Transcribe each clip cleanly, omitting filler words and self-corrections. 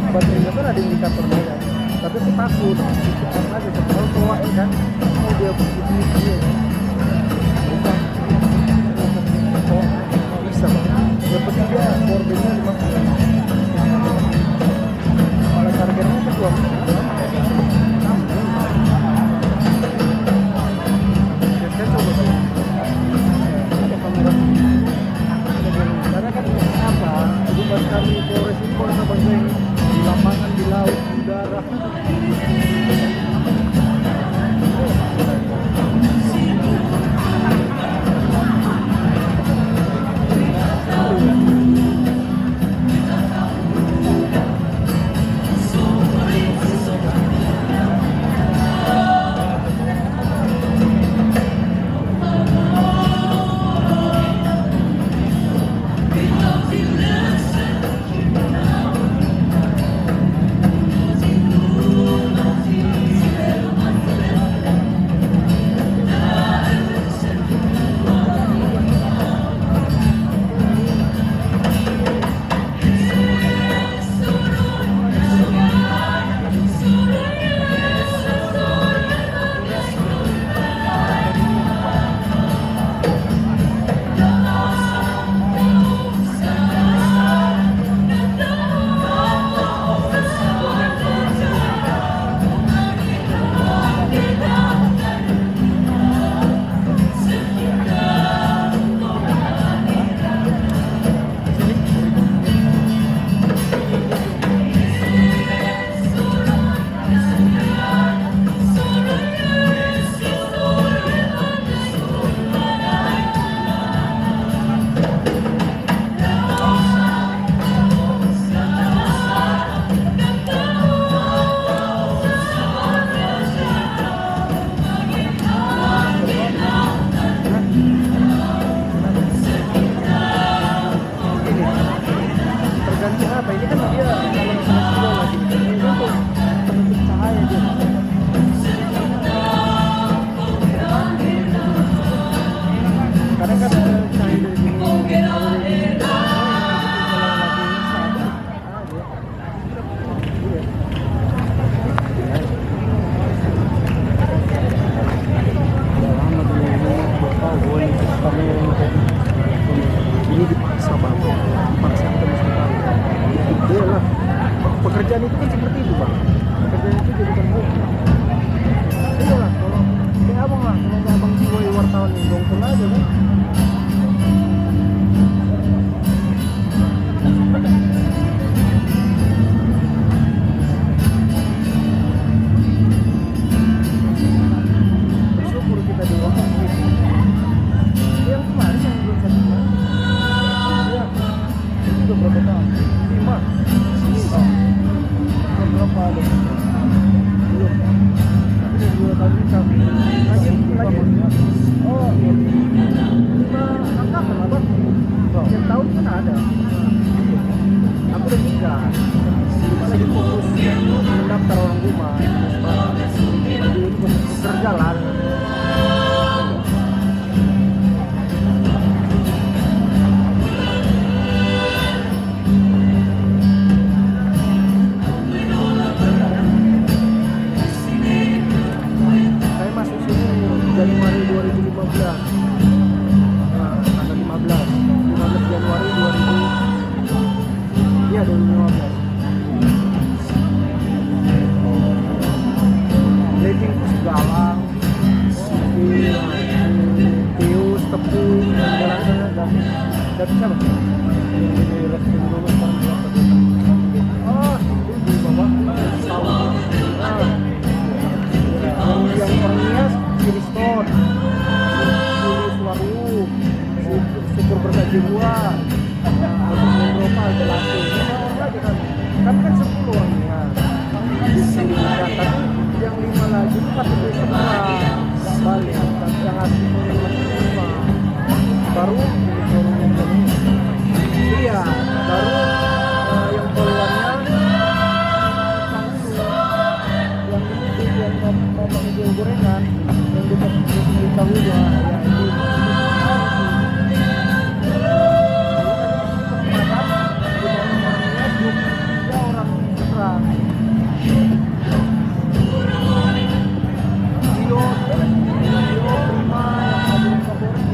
baterainya kan ada indikatornya kan, tapi aku takut aja kalau tua kan mau dia begini bisa dapat juga korbannya 50 kalau targetnya kedua karena kan apa tugas kami Polres ini Polres Bangsa ini di lapangan, di laut, di udara. Pekerjaan itu kan seperti itu bang, pekerjaan itu jadi kan iya lah, kalau kayak abang lah, kalau nggak abang jiwai wartawan yang dongkol aja kan. Bersyukur kita di waktu itu. Yang kemarin yang belum satu bulan, ya itu udah berapa tahun? 5 berapa ada belum tapi 2 tahun lagi oh 5 angka kan abang setiap tahun kan ada aku udah nikah 2015. Leading Galang, si Tius, Tepung, dan siapa? Ini resmi dulu sekarang dia di bawah tahun. Yang orangnya Kiriston, Julius Waru, Syukur Bersajiwa, untuk Eropa Jelasi. Orang aja kan 10 orangnya. Tapi yang 5 lagi itu pasti semua balik. Tapi yang asli yang masih 5 baru iya baru yang keluarnya yang mau jual gorengan yang ditahu ya orang serang Dio Prima yang favorit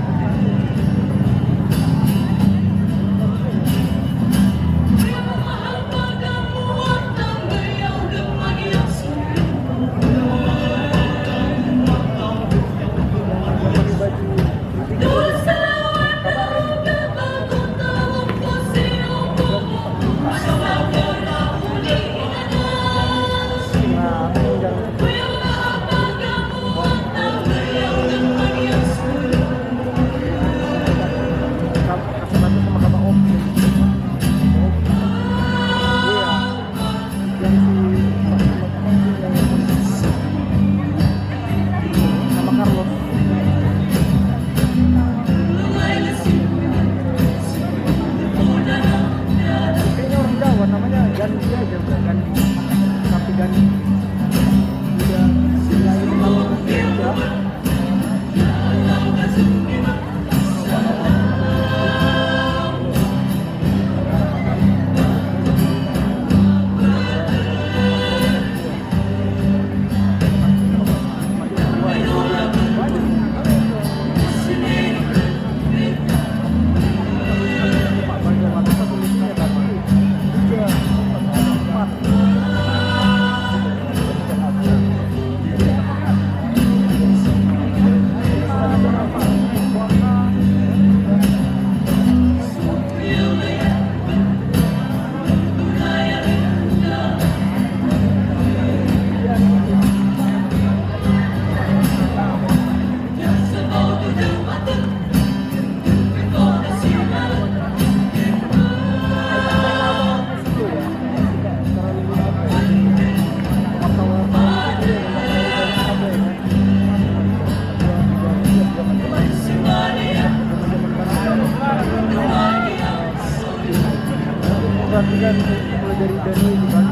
perhatikan mulai dari itu kan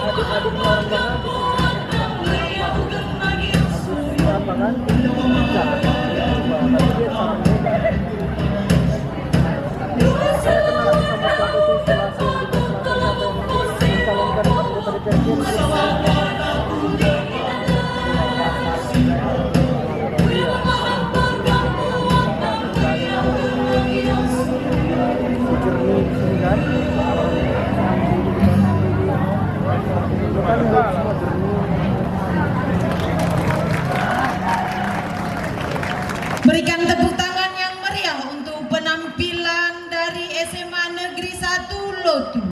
adik-adik orang banget apa kan saya kenal sama satu situasi yang dicalonkan Berikan tepuk tangan yang meriah untuk penampilan dari SMA Negeri 1 Lotu.